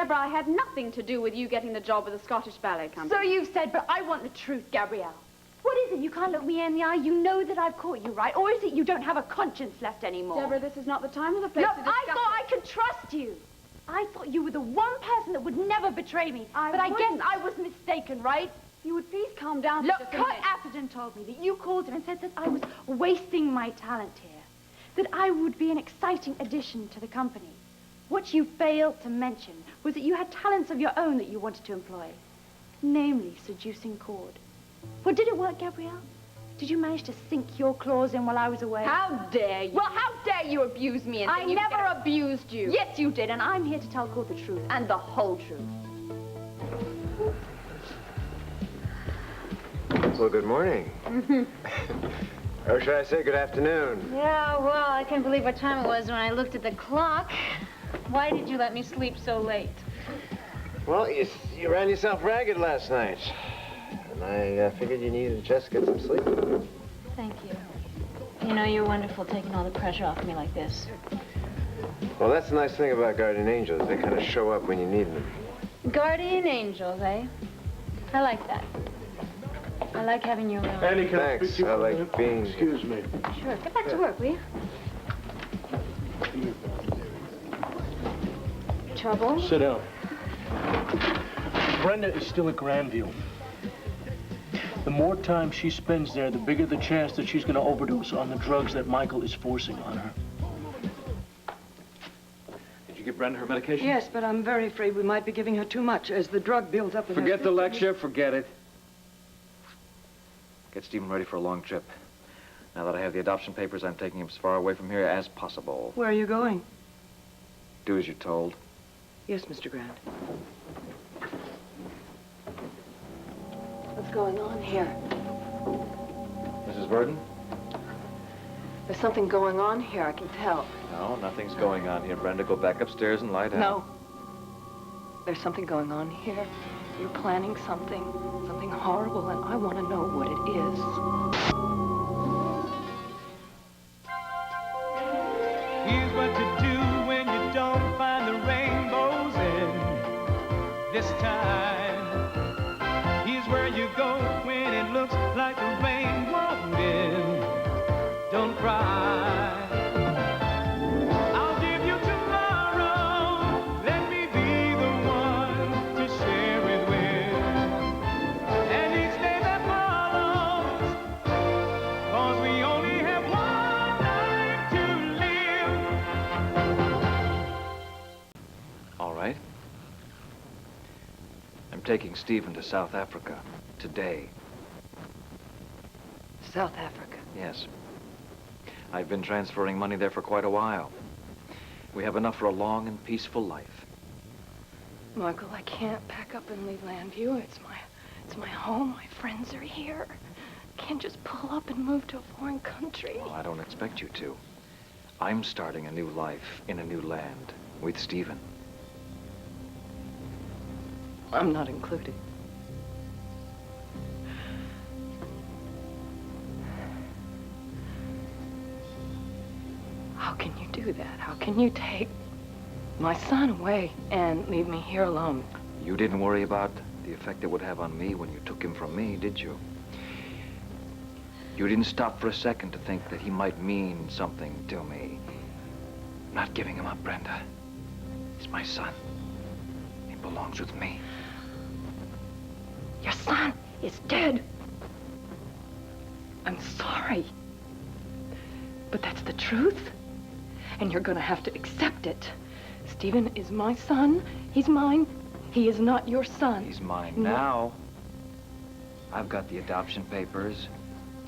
Deborah, I had nothing to do with you getting the job with the Scottish Ballet Company. So you've said, but I want the truth, Gabrielle. What is it? You can't look me in the eye? You know that I've caught you, right? Or is it you don't have a conscience left anymore? Deborah, this is not the time or the place to discuss I thought I could trust you. I thought you were the one person that would never betray me. But I guess I was mistaken, right? You would please calm down. Look, Kurt Atherton told me that you called him and said that I was wasting my talent here. That I would be an exciting addition to the company. What you failed to mention was that you had talents of your own that you wanted to employ. Namely, seducing Cord. Well, did it work, Gabrielle? Did you manage to sink your claws in while I was away? How dare you? Well, how dare you abuse me and I never abused you. Yes, you did, and I'm here to tell Cord the truth, and the whole truth. Well, good morning. Or should I say good afternoon? Yeah, well, I can't believe what time it was when I looked at the clock. Why did you let me sleep so late? Well, you ran yourself ragged last night. And I figured you needed to just get some sleep. Thank you. You know, you're wonderful taking all the pressure off me like this. Well, that's the nice thing about guardian angels. They kind of show up when you need them. Guardian angels, eh? I like that. I like having you around. Annie, can I speak Thanks. to you I for a like minute? being... Excuse me. Sure. Get back to work, will you? Trouble? Sit down. Brenda is still at Grandview. The more time she spends there, the bigger the chance that she's going to overdose on the drugs that Michael is forcing on her. Did you give Brenda her medication? Yes, but I'm very afraid we might be giving her too much as the drug builds up in her Forget the system. lecture, forget it. Get Stephen ready for a long trip. Now that I have the adoption papers, I'm taking him as far away from here as possible. Where are you going? Do as you're told. Yes, Mr. Grant. What's going on here? Mrs. Verdon? There's something going on here, I can tell. No, nothing's going on here. Brenda, go back upstairs and lie down. No. There's something going on here. You're planning something horrible, and I want to know what it is. Here's what to do when you don't find the rainbows in this time. Here's where you go when it looks like the rain won't end. Don't cry. I'll give you tomorrow. Let me be the one to share it with. And each day that follows, 'cause we only have one life to live. All right. I'm taking Stephen to South Africa today. South Africa. Yes. I've been transferring money there for quite a while. We have enough for a long and peaceful life. Michael, I can't pack up and leave Landview. It's my home. My friends are here. I can't just pull up and move to a foreign country. Well, I don't expect you to. I'm starting a new life in a new land with Stephen. I'm not included. How can you do that? How can you take my son away and leave me here alone? You didn't worry about the effect it would have on me when you took him from me, did you? You didn't stop for a second to think that he might mean something to me. I'm not giving him up, Brenda. He's my son. He belongs with me. Your son is dead. I'm sorry. But that's the truth. And you're gonna have to accept it. Stephen is my son. He's mine. He is not your son. He's mine now. I've got the adoption papers.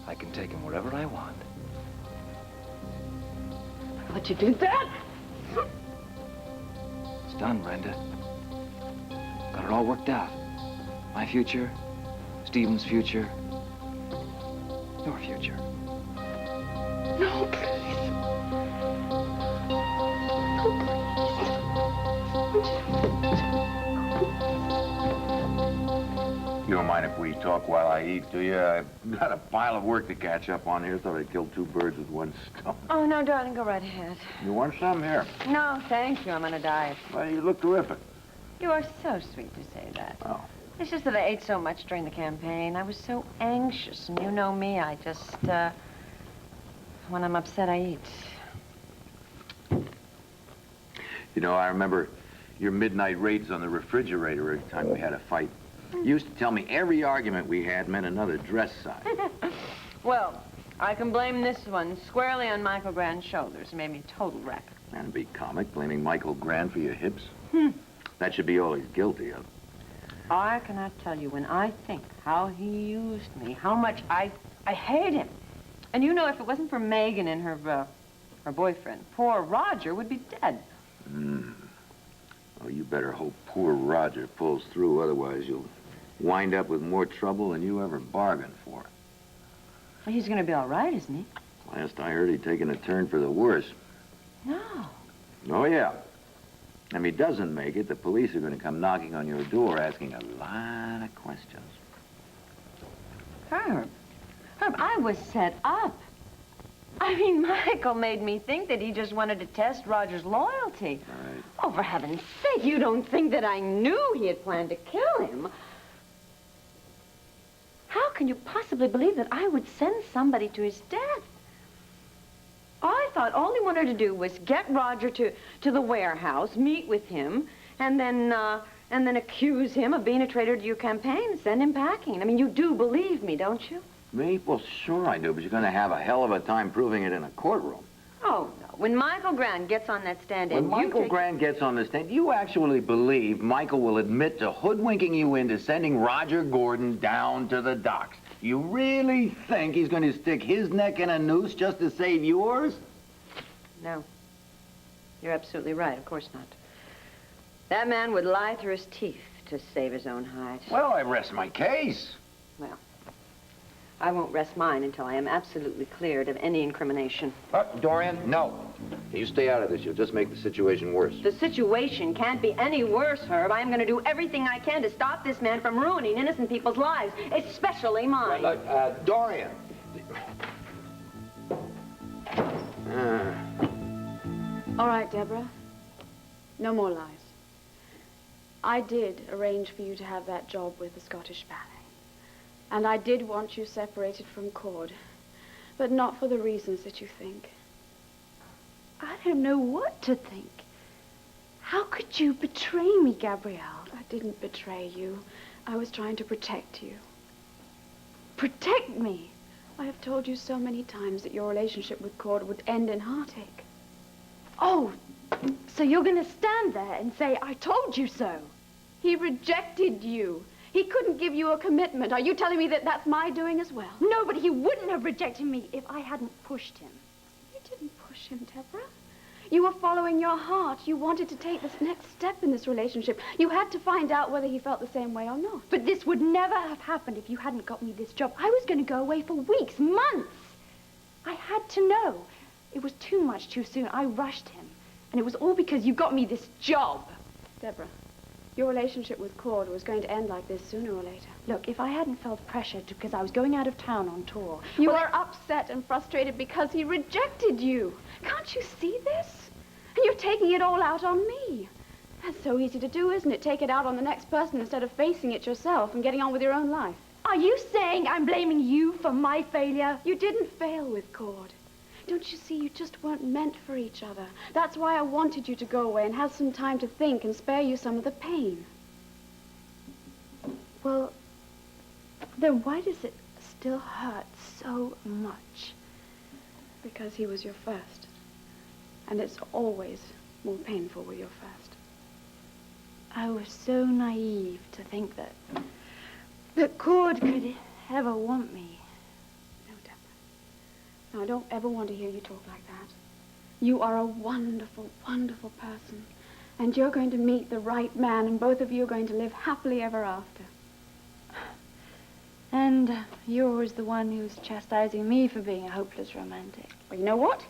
I can take him wherever I want. I'll let you do that. It's done, Brenda. Got it all worked out. My future, Stephen's future, your future. No, please. No, You don't mind if we talk while I eat, do you? I've got a pile of work to catch up on here. Thought I'd kill two birds with one stone. Oh, no, darling, go right ahead. You want some? Here. No, thank you. I'm on a diet. Well, you look terrific. You are so sweet to say that. Oh. It's just that I ate so much during the campaign. I was so anxious, and you know me, I just, when I'm upset, I eat. You know, I remember your midnight raids on the refrigerator every time we had a fight. You used to tell me every argument we had meant another dress size. Well, I can blame this one squarely on Michael Grand's shoulders. He made me a total wreck. That'd be comic, blaming Michael Grand for your hips. That should be all he's guilty of. I cannot tell you, when I think how he used me, how much I hate him. And you know, if it wasn't for Megan and her boyfriend, poor Roger would be dead. Well, you better hope poor Roger pulls through, otherwise you'll wind up with more trouble than you ever bargained for. Well, he's gonna be all right, isn't he? Last I heard, he'd taken a turn for the worse. No. Oh, yeah. If he doesn't make it, the police are going to come knocking on your door asking a lot of questions. Herb, I was set up. I mean, Michael made me think that he just wanted to test Roger's loyalty. Right. Oh, for heaven's sake, you don't think that I knew he had planned to kill him? How can you possibly believe that I would send somebody to his death? I thought all he wanted to do was get Roger to the warehouse, meet with him, and then accuse him of being a traitor to your campaign and send him packing. I mean, you do believe me, don't you? Me? Well, sure I do, but you're going to have a hell of a time proving it in a courtroom. Oh, no. When Michael Grand gets on that stand When Michael Grand gets on the stand, you actually believe Michael will admit to hoodwinking you into sending Roger Gordon down to the docks? You really think he's going to stick his neck in a noose just to save yours? No. You're absolutely right. Of course not. That man would lie through his teeth to save his own hide. Well, I rest my case. Well, I won't rest mine until I am absolutely cleared of any incrimination. Dorian, no. You stay out of this. You'll just make the situation worse. The situation can't be any worse, Herb. I'm going to do everything I can to stop this man from ruining innocent people's lives, especially mine. Dorian. All right, Deborah. No more lies. I did arrange for you to have that job with the Scottish Ballet. And I did want you separated from Cord, but not for the reasons that you think. I don't know what to think. How could you betray me, Gabrielle? I didn't betray you. I was trying to protect you. Protect me? I have told you so many times that your relationship with Cord would end in heartache. Oh, so you're going to stand there and say, I told you so? He rejected you. He couldn't give you a commitment. Are you telling me that that's my doing as well? No, but he wouldn't have rejected me if I hadn't pushed him. You didn't push him, Deborah. You were following your heart. You wanted to take this next step in this relationship. You had to find out whether he felt the same way or not. But this would never have happened if you hadn't got me this job. I was going to go away for weeks, months. I had to know. It was too much too soon. I rushed him. And it was all because you got me this job. Deborah, your relationship with Cord was going to end like this sooner or later. Look, if I hadn't felt pressured because I was going out of town on tour... You are upset and frustrated because he rejected you. Can't you see this? And you're taking it all out on me. That's so easy to do, isn't it? Take it out on the next person instead of facing it yourself and getting on with your own life. Are you saying I'm blaming you for my failure? You didn't fail with Cord. Don't you see, you just weren't meant for each other. That's why I wanted you to go away and have some time to think and spare you some of the pain. Well, then why does it still hurt so much? Because he was your first. And it's always more painful with your first. I was so naive to think that Cord could ever want me. No, I don't ever want to hear you talk like that. You are a wonderful, wonderful person. And you're going to meet the right man, and both of you are going to live happily ever after. And you're always the one who's chastising me for being a hopeless romantic. Well, you know what?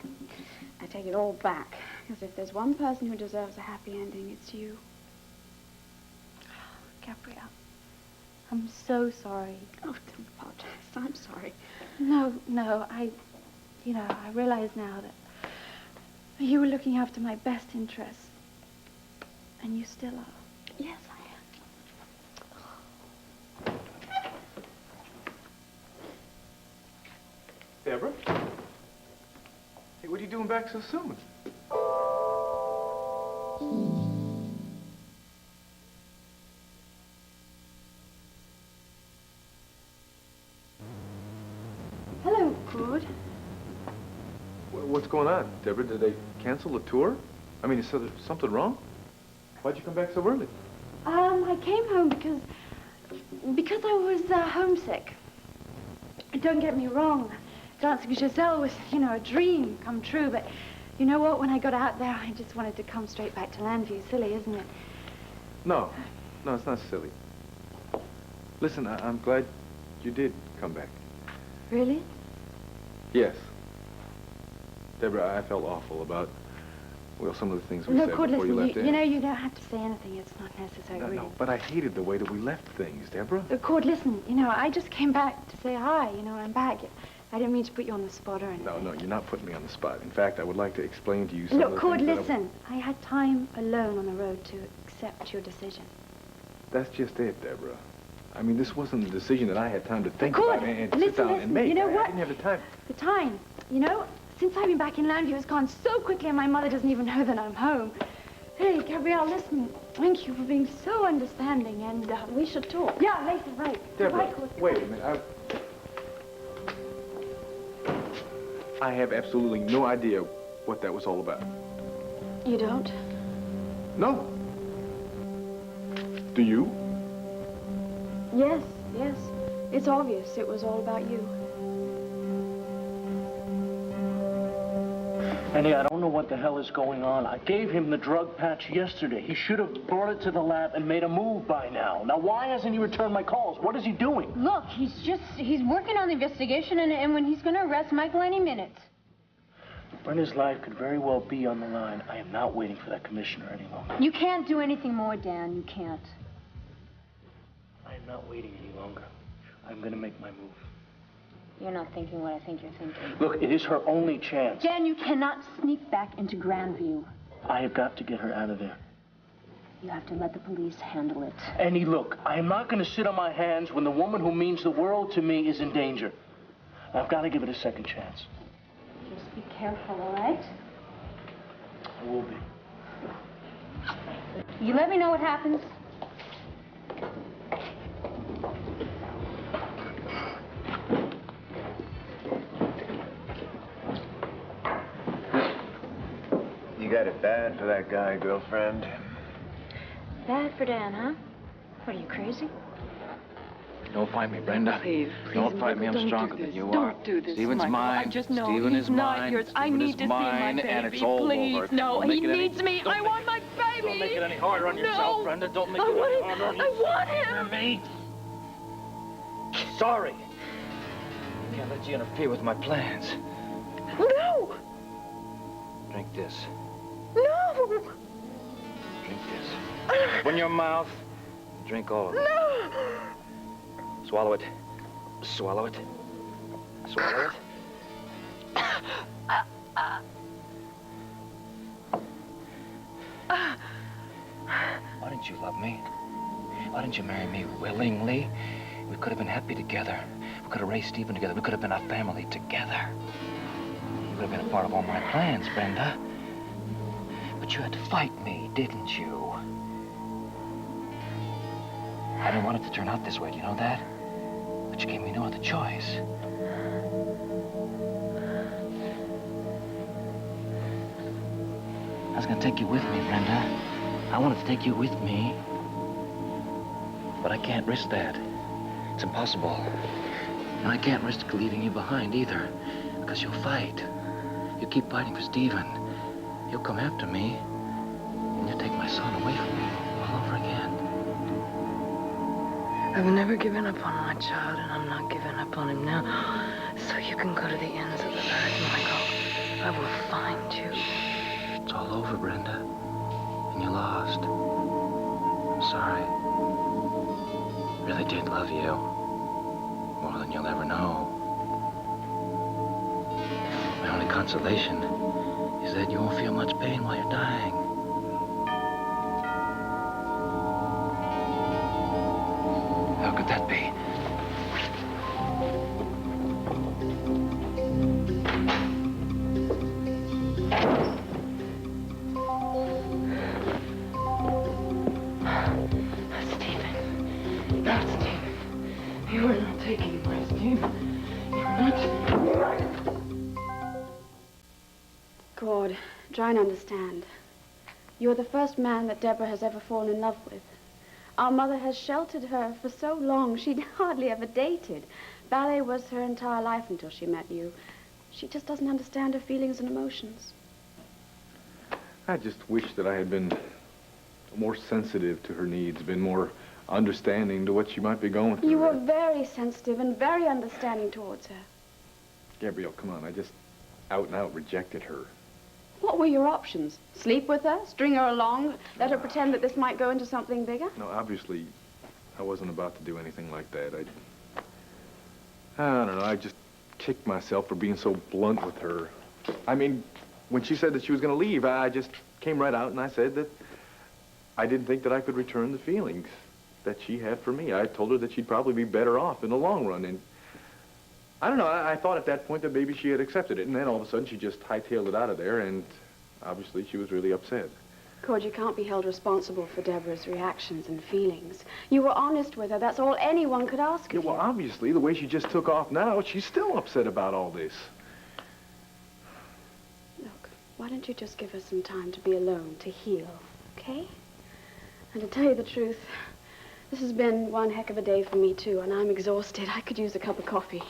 I take it all back. Because if there's one person who deserves a happy ending, it's you. Gabrielle, I'm so sorry. Oh, don't apologize. I'm sorry. No, I realize now that you were looking after my best interests. And you still are. Yes, back so soon? Hello, Claude. What's going on, Deborah? Did they cancel the tour? I mean, is there something wrong? Why'd you come back so early? I came home because I was homesick. Don't get me wrong. Dancing with Giselle was, a dream come true, but you know what? When I got out there, I just wanted to come straight back to Landview. Silly, isn't it? No, it's not silly. Listen, I'm glad you did come back. Really? Yes. Deborah, I felt awful about, well, some of the things we No, said Claude, before you listen, left you in. know, you don't have to say anything. It's not necessary, really. No, but I hated the way that we left things, Deborah. Claude, listen, I just came back to say hi. I'm back. I didn't mean to put you on the spot or anything. No, you're not putting me on the spot. In fact, I would like to explain to you some of Look, the Claude, things that listen. I had time alone on the road to accept your decision. That's just it, Deborah. I mean, this wasn't a decision that I had time to think Claude, about and listen, sit down and make. You know I what? didn't have the time. The time, since I've been back in Landview, it's gone so quickly and my mother doesn't even know that I'm home. Hey, Gabrielle, listen. Thank you for being so understanding, and we should talk. Yeah, later, right. Deborah, Goodbye, Claude. wait a minute. I have absolutely no idea what that was all about. You don't? No. Do you? Yes. It's obvious it was all about you. Annie, I don't know what the hell is going on. I gave him the drug patch yesterday. He should have brought it to the lab and made a move by now. Now, why hasn't he returned my calls? What is he doing? Look, he's working on the investigation, and when he's going to arrest Michael any minute. Brenda's life could very well be on the line. I am not waiting for that commissioner any longer. You can't do anything more, Dan. You can't. I am not waiting any longer. I'm going to make my move. You're not thinking what I think you're thinking. Look, it is her only chance. Dan, you cannot sneak back into Grandview. I have got to get her out of there. You have to let the police handle it. Annie, look, I am not going to sit on my hands when the woman who means the world to me is in danger. I've got to give it a second chance. Just be careful, all right? I will be. You let me know what happens. You got it bad for that guy, girlfriend. Bad for Dan, huh? What, are you crazy? Don't fight me, Brenda. Please, Don't fight me. I'm don't stronger do than this. you Don't are. do this, Stephen's Michael. mine. I just know Stephen he's is not mine. yours. I Stephen need is to see my mine, baby. and it's all Please, over. no, Don't he make it any- needs me. don't I make- want my baby. Don't make it any harder on yourself, No. Brenda. Don't make I it any want harder on I yourself. want him. Me. Sorry. Can't let you interfere with my plans. No. Drink this. No. Drink this. Open your mouth. Drink all of it. No. Swallow it. Swallow it. Swallow it. Why didn't you love me? Why didn't you marry me willingly? We could have been happy together. We could have raised Stephen together. We could have been a family together. You would have been a part of all my plans, Brenda. But you had to fight me, didn't you? I didn't want it to turn out this way, do you know that? But you gave me no other choice. I was gonna take you with me, Brenda. I wanted to take you with me. But I can't risk that. It's impossible. And I can't risk leaving you behind either, because you'll fight. You keep fighting for Stephen. He'll come after me, and you'll take my son away from me all over again. I've never given up on my child, and I'm not giving up on him now. So you can go to the ends of the earth, Michael. I will find you. It's all over, Brenda. And you lost. I'm sorry. I really did love you. More than you'll ever know. My only consolation is that you won't feel much pain while you're dying. How could that be? take any breath, Steve. You're not... Cord, try and understand. You are the first man that Deborah has ever fallen in love with. Our mother has sheltered her for so long. She'd hardly ever dated. Ballet was her entire life until she met you. She just doesn't understand her feelings and emotions. I just wish that I had been more sensitive to her needs, been more understanding to what she might be going through. You were very sensitive and very understanding towards her. Gabrielle, come on. I just out and out rejected her. What were your options? Sleep with her? String her along? Let her pretend that this might go into something bigger? No, obviously, I wasn't about to do anything like that. I don't know. I just kicked myself for being so blunt with her. I mean, when she said that she was going to leave, I just came right out and I said that I didn't think that I could return the feelings that she had for me. I told her that she'd probably be better off in the long run. And I don't know. I thought at that point that maybe she had accepted it. And then all of a sudden she just hightailed it out of there. And obviously she was really upset. Cord, you can't be held responsible for Deborah's reactions and feelings. You were honest with her. That's all anyone could ask of you. Well, obviously, the way she just took off now, she's still upset about all this. Look, why don't you just give her some time to be alone, to heal, okay? And to tell you the truth, this has been one heck of a day for me, too, and I'm exhausted. I could use a cup of coffee.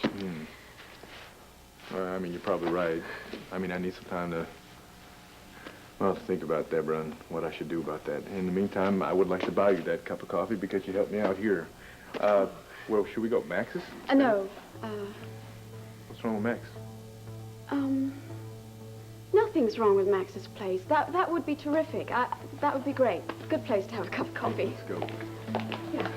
Well, I mean, you're probably right. I mean, I need some time to, well, to think about Deborah and what I should do about that. In the meantime, I would like to buy you that cup of coffee because you helped me out here. Well, should we go? Max's? No. What's wrong with Max? Nothing's wrong with Max's place. That would be terrific. That would be great. Good place to have a cup of coffee. Let's go. Yeah.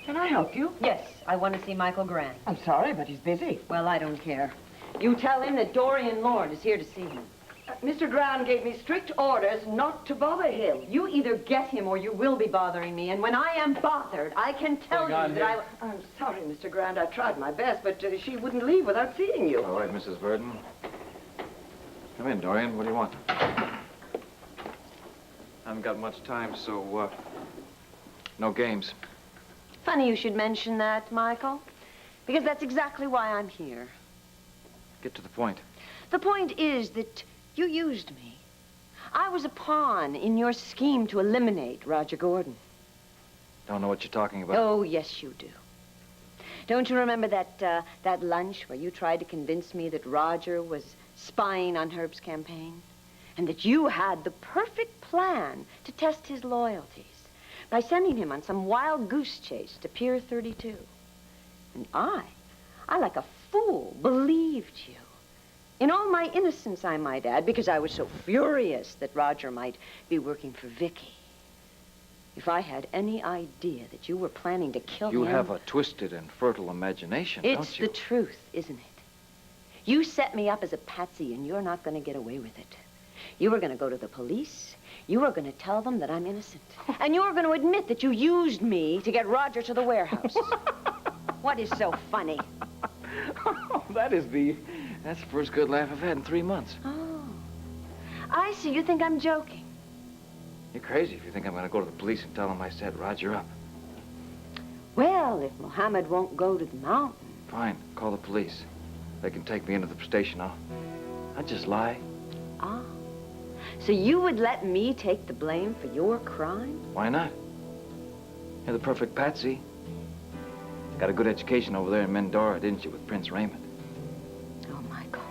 Can I help you? Yes, I want to see Michael Grant. I'm sorry, but he's busy. Well, I don't care. You tell him that Dorian Lord is here to see him. Mr. Grant gave me strict orders not to bother him. You either get him or you will be bothering me. And when I am bothered, I can tell you that I'm sorry, Mr. Grant. I tried my best, but she wouldn't leave without seeing you. All right, Mrs. Verdon. Come in, Dorian. What do you want? I haven't got much time, so, no games. Funny you should mention that, Michael, because that's exactly why I'm here. Get to the point. The point is that you used me. I was a pawn in your scheme to eliminate Roger Gordon. Don't know what you're talking about. Oh, yes, you do. Don't you remember that lunch where you tried to convince me that Roger was spying on Herb's campaign? And that you had the perfect plan to test his loyalties by sending him on some wild goose chase to Pier 32. And I, like a fool, believed you. In all my innocence, I might add, because I was so furious that Roger might be working for Vicky. If I had any idea that you were planning to kill him... You have a twisted and fertile imagination, don't you? It's the truth, isn't it? You set me up as a patsy, and you're not going to get away with it. You were going to go to the police. You were going to tell them that I'm innocent. And you were going to admit that you used me to get Roger to the warehouse. What is so funny? That's the first good laugh I've had in 3 months. Oh. I see. You think I'm joking. You're crazy if you think I'm going to go to the police and tell them I set Roger up. Well, if Mohammed won't go to the mountain... Fine. Call the police. They can take me into the station. I'll just lie. Ah. So you would let me take the blame for your crime? Why not? You're the perfect patsy. Got a good education over there in Mendora, didn't you, with Prince Raymond? Oh, Michael.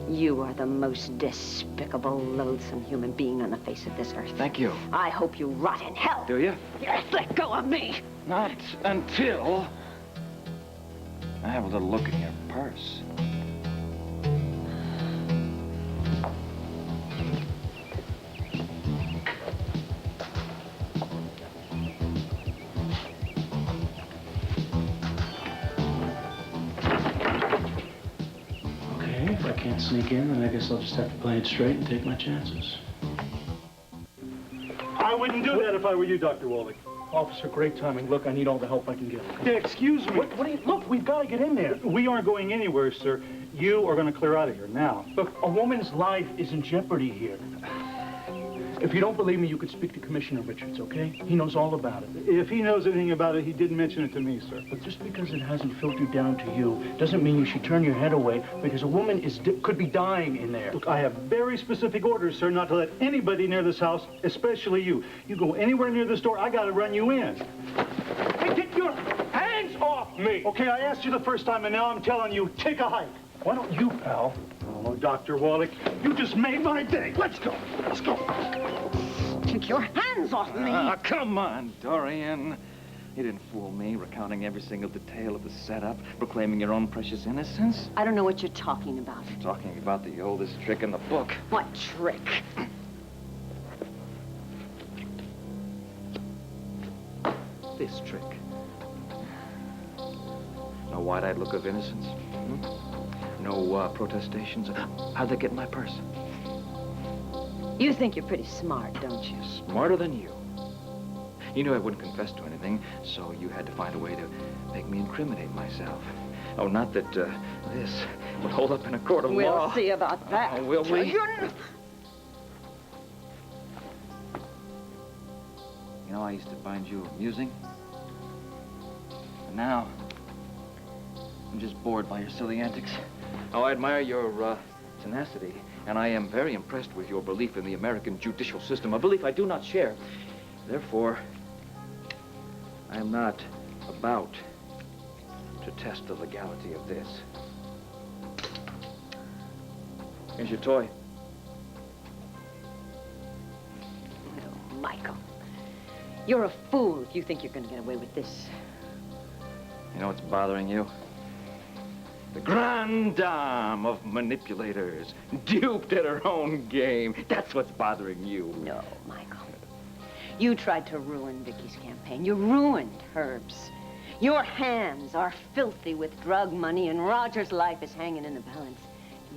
You are the most despicable, loathsome human being on the face of this earth. Thank you. I hope you rot in hell. Do you? Yes, let go of me. Not until I have a little look in your purse. If I can't sneak in, then I guess I'll just have to play it straight and take my chances. I wouldn't do that if I were you, Dr. Wally. Officer, great timing. Look, I need all the help I can get. Hey, excuse me. What do you... Look, we've got to get in there. We aren't going anywhere, sir. You are going to clear out of here now. Look, a woman's life is in jeopardy here. If you don't believe me, you could speak to Commissioner Richards, okay? He knows all about it. If he knows anything about it, he didn't mention it to me, sir. But just because it hasn't filtered down to you doesn't mean you should turn your head away, because a woman could be dying in there. Look, I have very specific orders, sir, not to let anybody near this house, especially you. You go anywhere near this door, I got to run you in. Hey, get your hands off me! Okay, I asked you the first time, and now I'm telling you, take a hike. Why don't you, pal? Oh, Dr. Wallach, you just made my day. Let's go. Let's go. Take your hands off me. Come on, Dorian. You didn't fool me, recounting every single detail of the setup, proclaiming your own precious innocence. I don't know what you're talking about. I'm talking about the oldest trick in the book. What trick? This trick. No wide-eyed look of innocence? No protestations? How'd they get in my purse? You think you're pretty smart, don't you? Smarter than you. You knew I wouldn't confess to anything, so you had to find a way to make me incriminate myself. Oh, not that this would hold up in a court of law. We'll see about that. Oh, will we? You know, I used to find you amusing. But now, I'm just bored by your silly antics. Oh, I admire your tenacity, and I am very impressed with your belief in the American judicial system, a belief I do not share. Therefore, I am not about to test the legality of this. Here's your toy. No, Michael. You're a fool if you think you're going to get away with this. You know what's bothering you? The grande dame of manipulators, duped at her own game. That's what's bothering you. No, Michael. You tried to ruin Vicky's campaign. You ruined Herb's. Your hands are filthy with drug money, and Roger's life is hanging in the balance.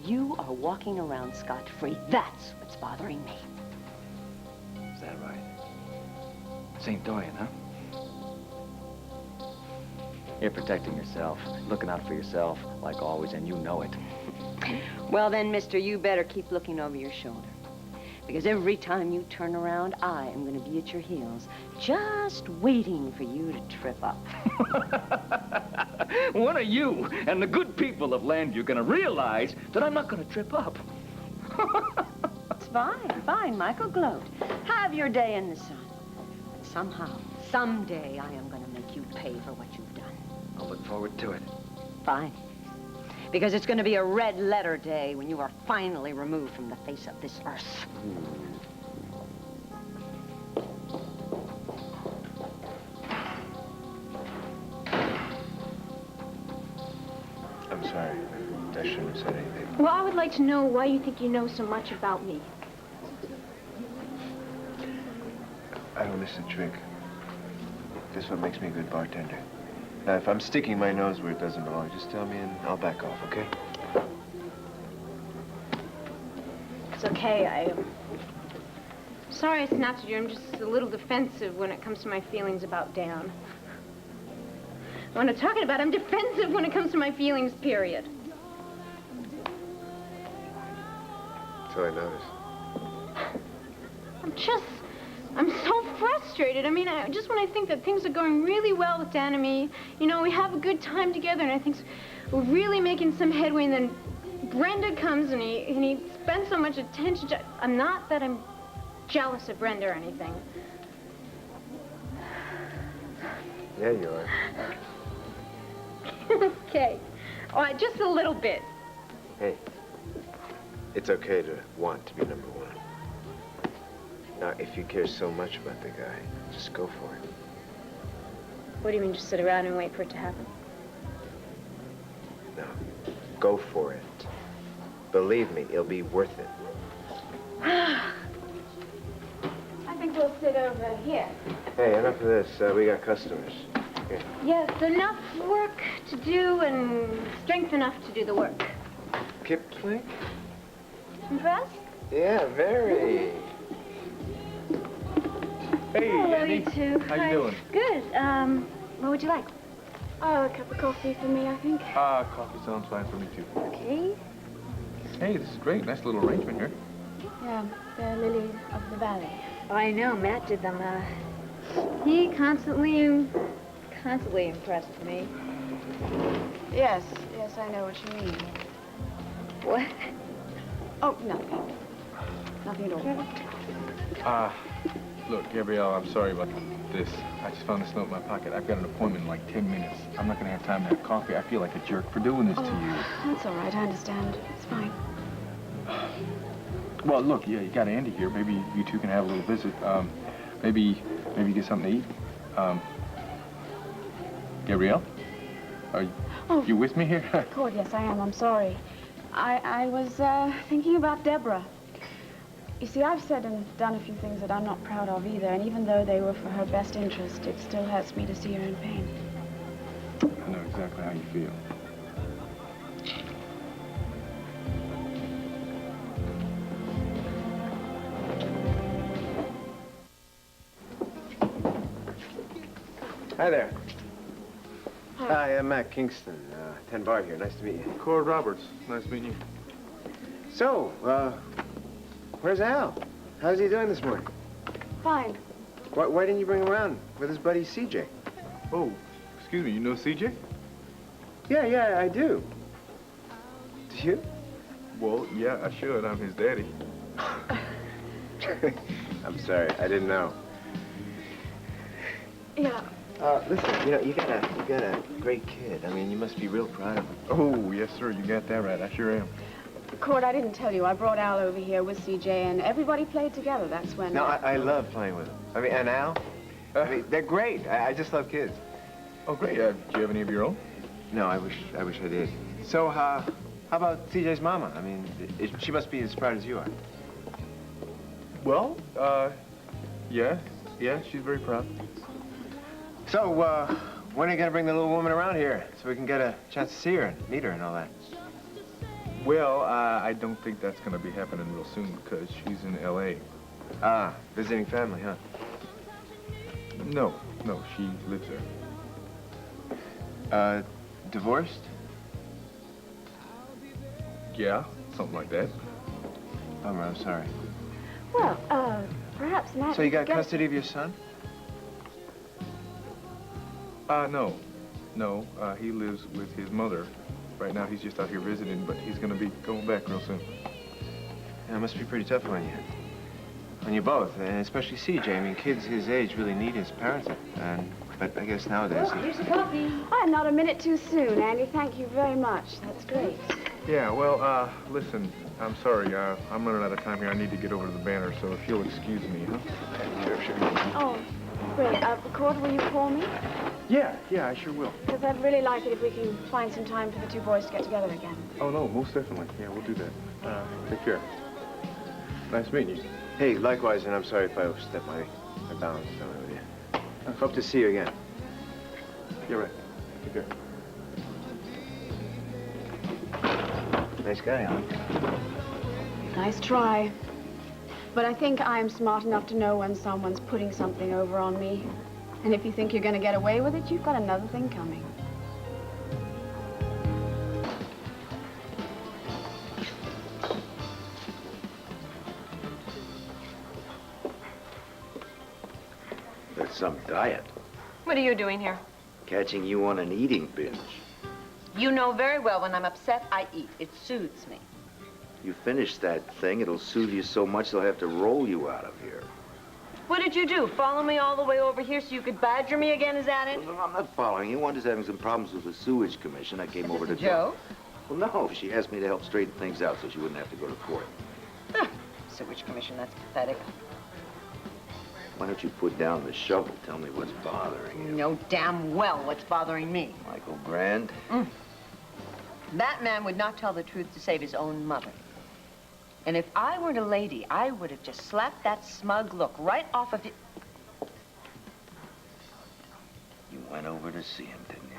You are walking around scot-free. That's what's bothering me. Is that right? St. Dorian, huh? You're protecting yourself, looking out for yourself, like always, and you know it. Well then, mister, you better keep looking over your shoulder. Because every time you turn around, I am going to be at your heels, just waiting for you to trip up. When are you and the good people of Landview going to realize that I'm not going to trip up? It's fine, fine, Michael, gloat. Have your day in the sun. Somehow, someday, I am going to make you pay for what you've done. I'll look forward to it. Fine. Because it's going to be a red letter day when you are finally removed from the face of this earth. I'm sorry. I shouldn't have said anything. Well, I would like to know why you think you know so much about me. I don't miss a trick. This is what makes me a good bartender. Now, if I'm sticking my nose where it doesn't belong, just tell me and I'll back off, okay? It's okay. I'm sorry I snapped at you. I'm just a little defensive when it comes to my feelings about Dan. When I'm talking about, I'm defensive when it comes to my feelings, period. So I noticed. I'm so frustrated. I mean, just when I think that things are going really well with Dan and me, you know, we have a good time together, and I think we're really making some headway, and then Brenda comes, and he spends so much attention to... Not that I'm jealous of Brenda or anything. Yeah, you are. Okay. All right, just a little bit. Hey, it's okay to want to be number one. Now, if you care so much about the guy, just go for it. What do you mean, just sit around and wait for it to happen? No, go for it. Believe me, it'll be worth it. I think we'll sit over here. Hey, enough of this. We got customers. Okay. Yes, enough work to do and strength enough to do the work. Kipling? Impressed? Yeah, very. Hey, Hello, Andy. you two. How you doing? Good. What would you like? Oh, a cup of coffee for me, I think. Coffee sounds fine for me, too. Okay. Hey, this is great. Nice little arrangement here. Yeah, the lily of the valley. Oh, I know. Matt did them. He constantly impressed me. Yes, I know what you mean. What? Oh, nothing. Nothing at all. Look, Gabrielle, I'm sorry about this. I just found this note in my pocket. I've got an appointment in like 10 minutes. I'm not going to have time to have coffee. I feel like a jerk for doing this to you. That's all right. I understand. It's fine. Well, look, yeah, you got Andy here. Maybe you two can have a little visit. Maybe get something to eat. Gabrielle? Are you with me here? Cord, yes, I am. I'm sorry. I was thinking about Deborah. You see, I've said and done a few things that I'm not proud of either, and even though they were for her best interest, it still hurts me to see her in pain. I know exactly how you feel. Hi there. Hi, I'm Matt Kingston. 10 Bar here. Nice to meet you. Cord Roberts. Nice meeting you. So, where's Al? How's he doing this morning? Fine. Why didn't you bring him around with his buddy CJ? Oh, excuse me, you know CJ? Yeah, I do. Do you? Well, yeah, I should. I'm his daddy. I'm sorry, I didn't know. Yeah. Listen, you got a great kid. I mean, you must be real proud of him. Oh, yes, sir, you got that right. I sure am. Cord, I didn't tell you. I brought Al over here with CJ, and everybody played together. That's when... No, I love playing with him. I mean, and Al? I mean, they're great. I just love kids. Oh, great. Do you have any of your own? No, I wish I did. So, how about CJ's mama? I mean, she must be as proud as you are. Well, yeah, she's very proud. So, when are you going to bring the little woman around here so we can get a chance to see her and meet her and all that? Well, I don't think that's going to be happening real soon because she's in L.A. Ah, visiting family, huh? No, she lives there. Divorced? Yeah, something like that. Oh, I'm sorry. Well, perhaps Matt... So you got custody of your son? No. He lives with his mother. Right now, he's just out here visiting, but he's going to be going back real soon. It must be pretty tough on you both, and especially CJ. I mean, kids his age really need his parents, but I guess nowadays... Oh, here's the coffee. I'm not a minute too soon, Andy. Thank you very much. That's great. Yeah, well, listen, I'm sorry. I'm running out of time here. I need to get over to the banner, so if you'll excuse me, huh? Sure, sure. Oh, great. Cord, will you call me? Yeah, I sure will. Because I'd really like it if we can find some time for the two boys to get together again. Oh, no, most definitely. Yeah, we'll do that. Take care. Nice meeting you. Hey, likewise, and I'm sorry if I overstepped my bounds. With you. Hope to see you again. You're right. Take care. Nice guy, huh? Nice try. But I think I'm smart enough to know when someone's putting something over on me. And if you think you're going to get away with it, you've got another thing coming. That's some diet. What are you doing here? Catching you on an eating binge. You know very well when I'm upset, I eat. It soothes me. You finish that thing, it'll soothe you so much they'll have to roll you out of here. What did you do? Follow me all the way over here so you could badger me again? Is that it? Well, no, I'm not following you. One is having some problems with the sewage commission. I came over to... Joe? Well, no. She asked me to help straighten things out so she wouldn't have to go to court. Sewage commission, that's pathetic. Why don't you put down the shovel? Tell me what's bothering you. You know damn well what's bothering me. Michael Grand? That man would not tell the truth to save his own mother. And if I weren't a lady, I would have just slapped that smug look right off of it. You went over to see him, didn't you?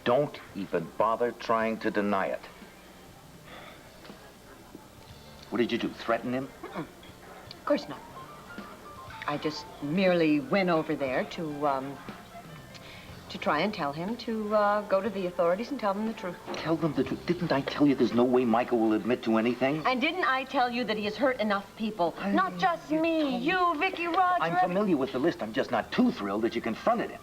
Don't even bother trying to deny it. What did you do, threaten him? Of course not. I just merely went over there to try and tell him to go to the authorities and tell them the truth. Tell them the truth. Didn't I tell you there's no way Michael will admit to anything? And didn't I tell you that he has hurt enough people? Not just me, you, Vicky, Roger. I'm familiar with the list. I'm just not too thrilled that you confronted him.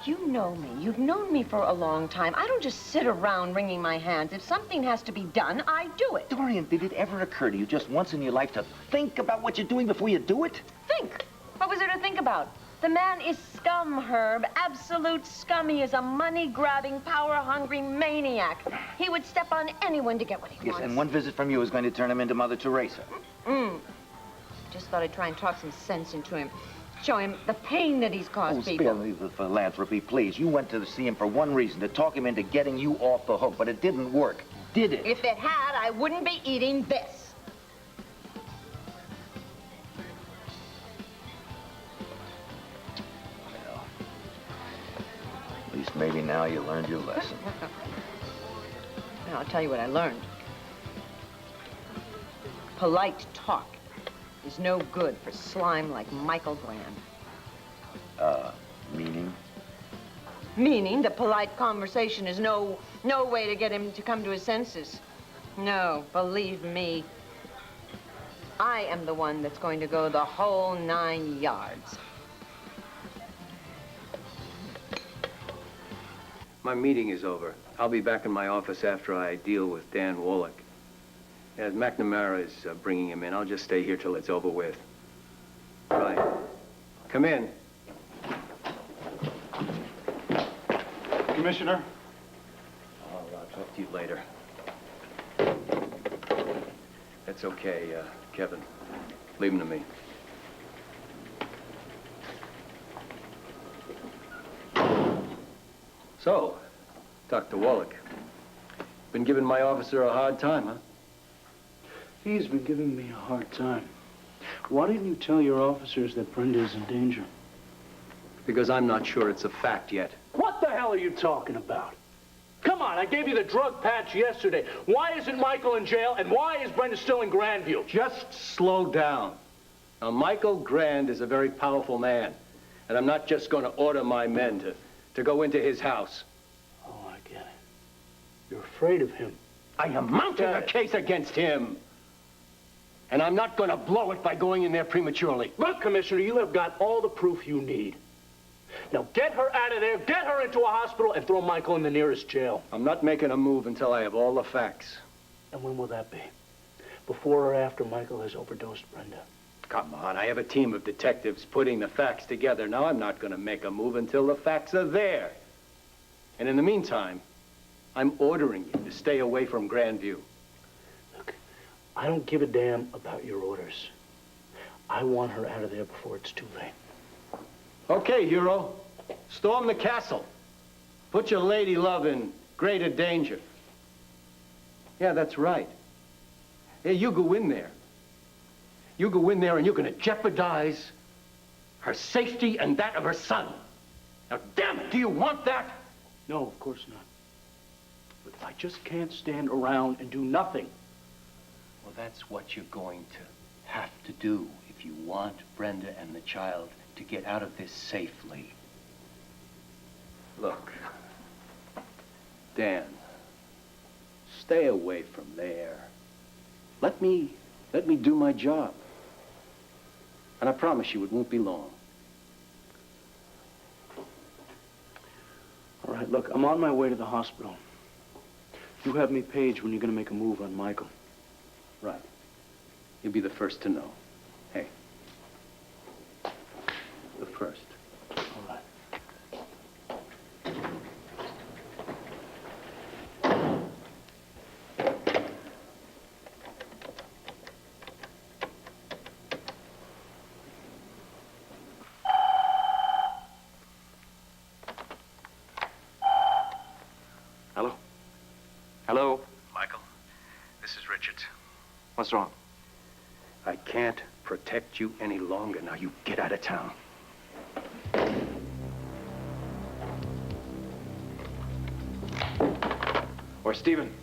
You know me. You've known me for a long time. I don't just sit around wringing my hands. If something has to be done, I do it. Dorian, did it ever occur to you just once in your life to think about what you're doing before you do it? Think? What was there to think about? The man is scum, Herb. Absolute scum. He is a money-grabbing, power-hungry maniac. He would step on anyone to get what he wants. Yes, and one visit from you is going to turn him into Mother Teresa. Just thought I'd try and talk some sense into him. Show him the pain that he's caused people. Spare me the philanthropy, please. You went to see him for one reason, to talk him into getting you off the hook, but it didn't work, did it? If it had, I wouldn't be eating this. Well, at least maybe now you learned your lesson. Now, I'll tell you what I learned. Polite talk is no good for slime like Michael Grand. Meaning? Meaning that polite conversation is no way to get him to come to his senses. No, believe me. I am the one that's going to go the whole 9 yards. My meeting is over. I'll be back in my office after I deal with Dan Wallach. As McNamara is bringing him in, I'll just stay here till it's over with. Right. Come in. Commissioner? I'll talk to you later. That's okay, Kevin. Leave him to me. So, Dr. Wallach. Been giving my officer a hard time, huh? He's been giving me a hard time. Why didn't you tell your officers that Brenda's in danger? Because I'm not sure it's a fact yet. What the hell are you talking about? Come on, I gave you the drug patch yesterday. Why isn't Michael in jail, and why is Brenda still in Grandview? Just slow down. Now, Michael Grand is a very powerful man, and I'm not just going to order my men to go into his house. Oh, I get it. You're afraid of him. I am mounting a case against him. And I'm not going to blow it by going in there prematurely. Look, Commissioner, you have got all the proof you need. Now get her out of there, get her into a hospital, and throw Michael in the nearest jail. I'm not making a move until I have all the facts. And when will that be? before or after Michael has overdosed Brenda? Come on, I have a team of detectives putting the facts together. Now, I'm not going to make a move until the facts are there. And in the meantime, I'm ordering you to stay away from Grandview. Look, I don't give a damn about your orders. I want her out of there before it's too late. Okay, hero. Storm the castle. Put your lady love in greater danger. Yeah, that's right. Hey, you go in there. You go in there and you're going to jeopardize her safety and that of her son. Now, damn it, do you want that? No, of course not. But I just can't stand around and do nothing. Well, that's what you're going to have to do if you want Brenda and the child to get out of this safely. Look, Dan, stay away from there. Let me do my job. And I promise you it won't be long. All right, look, I'm on my way to the hospital. You have me paged when you're going to make a move on Michael. Right. You'll be the first to know. Hey. The first. All right. Hello? Hello? Michael, this is Richard. What's wrong? I can't protect you any longer. Now you get out of town. Where's Stephen?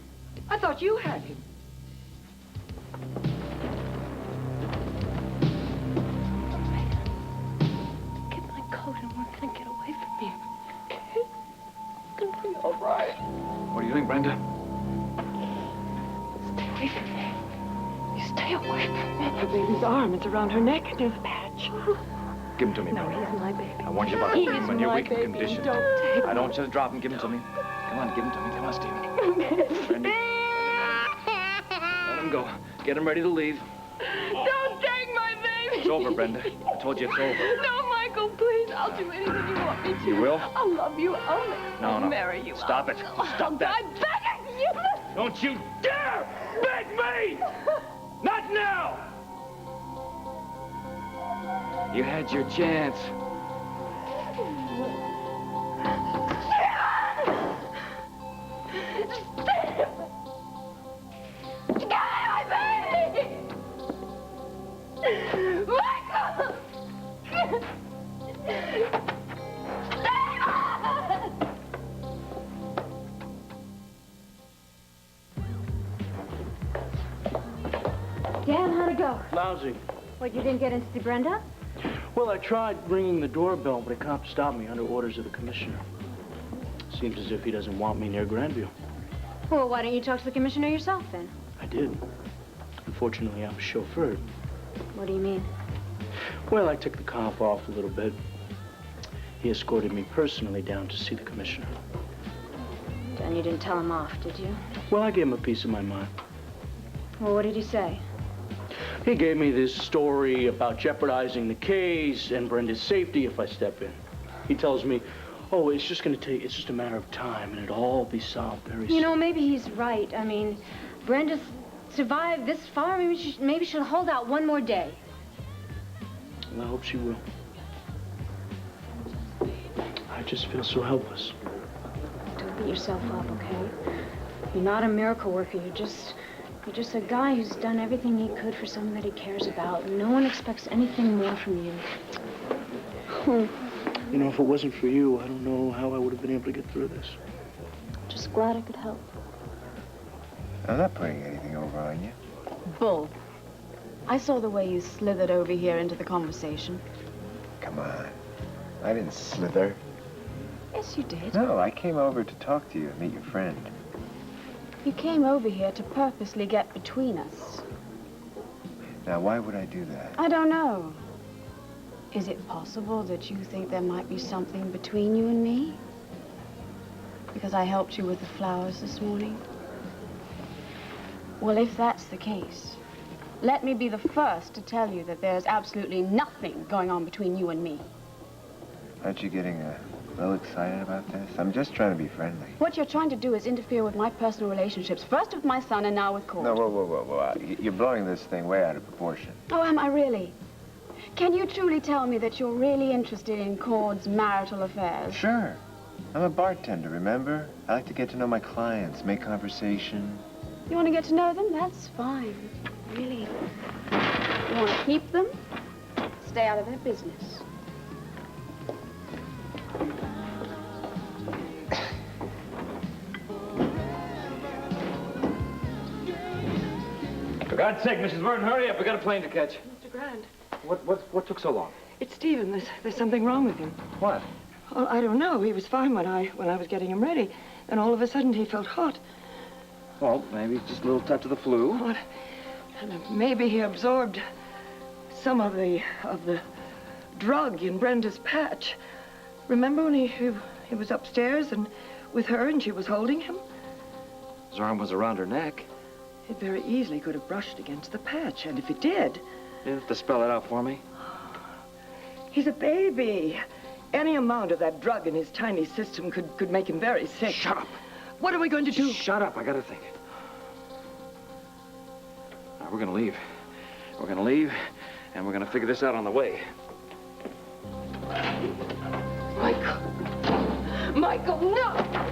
I thought you had him. Get my coat and we're gonna get away from here. Okay? It's gonna be all right. What are you doing, Brenda? Stay away from me. You stay away from me. Her baby's arm is around her neck near the patch. Give him to me, No, Brenda. he's my baby. I want you about He him is in your my weakened baby. condition. Don't take I don't just drop him. Give him to me. Come on, give him to me. Come on, Stephen. Brenda. Let him go. Get him ready to leave. Don't take my baby. It's over, Brenda. I told you it's over. No, Michael, please. I'll do anything you want me to. You will? I'll love you. I'll No. marry you. Stop it. Stop that. I'm begging you. Don't you dare beg me! Not now! You had your chance. Dan, how'd it go? Lousy. What, you didn't get in to see Brenda? Well, I tried ringing the doorbell, but a cop stopped me under orders of the commissioner. Seems as if he doesn't want me near Grandview. Well, why don't you talk to the commissioner yourself, then? I did. Unfortunately, I was chauffeured. What do you mean? Well, I took the cop off a little bit. He escorted me personally down to see the commissioner. And you didn't tell him off, did you? Well, I gave him a piece of my mind. Well, what did he say? He gave me this story about jeopardizing the case and Brenda's safety if I step in. He tells me, oh, it's just a matter of time, and it'll all be solved very soon. You know, maybe he's right. I mean, Brenda's survived this far. Maybe she'll hold out one more day. Well, I hope she will. I just feel so helpless. Don't beat yourself up, okay? You're not a miracle worker. You're just a guy who's done everything he could for someone that he cares about. No one expects anything more from you. You know, if it wasn't for you, I don't know how I would have been able to get through this. Just glad I could help. I'm not putting anything over on you. Bull. I saw the way you slithered over here into the conversation. Come on. I didn't slither. Yes, you did. No, I came over to talk to you and meet your friend. You came over here to purposely get between us. Now, why would I do that? I don't know. Is it possible that you think there might be something between you and me? Because I helped you with the flowers this morning? Well, if that's the case, let me be the first to tell you that there's absolutely nothing going on between you and me. Aren't you getting a little excited about this? I'm just trying to be friendly. What you're trying to do is interfere with my personal relationships, first with my son and now with Cord. No, whoa. You're blowing this thing way out of proportion. Oh, am I really? Can you truly tell me that you're really interested in Cord's marital affairs? Sure. I'm a bartender, remember? I like to get to know my clients, make conversation. You want to get to know them? That's fine. Really. You want to keep them? Stay out of their business. For God's sake, Mrs. Burton, hurry up. We got a plane to catch. Mr. Grant, What took so long? it's Stephen. There's something wrong with him. What? Well, I don't know. He was fine when I was getting him ready. And all of a sudden he felt hot. Well, maybe it's just a little touch of the flu. What? Maybe he absorbed some of the drug in Brenda's patch. Remember when he was upstairs and with her and she was holding him? His arm was around her neck. It very easily could have brushed against the patch, and if it did... You have to spell it out for me. He's a baby. Any amount of that drug in his tiny system could make him very sick. Shut up. What are we going to do? Shut up. I gotta think. Now, we're gonna leave. We're gonna leave, and we're gonna figure this out on the way. Michael! Michael, no!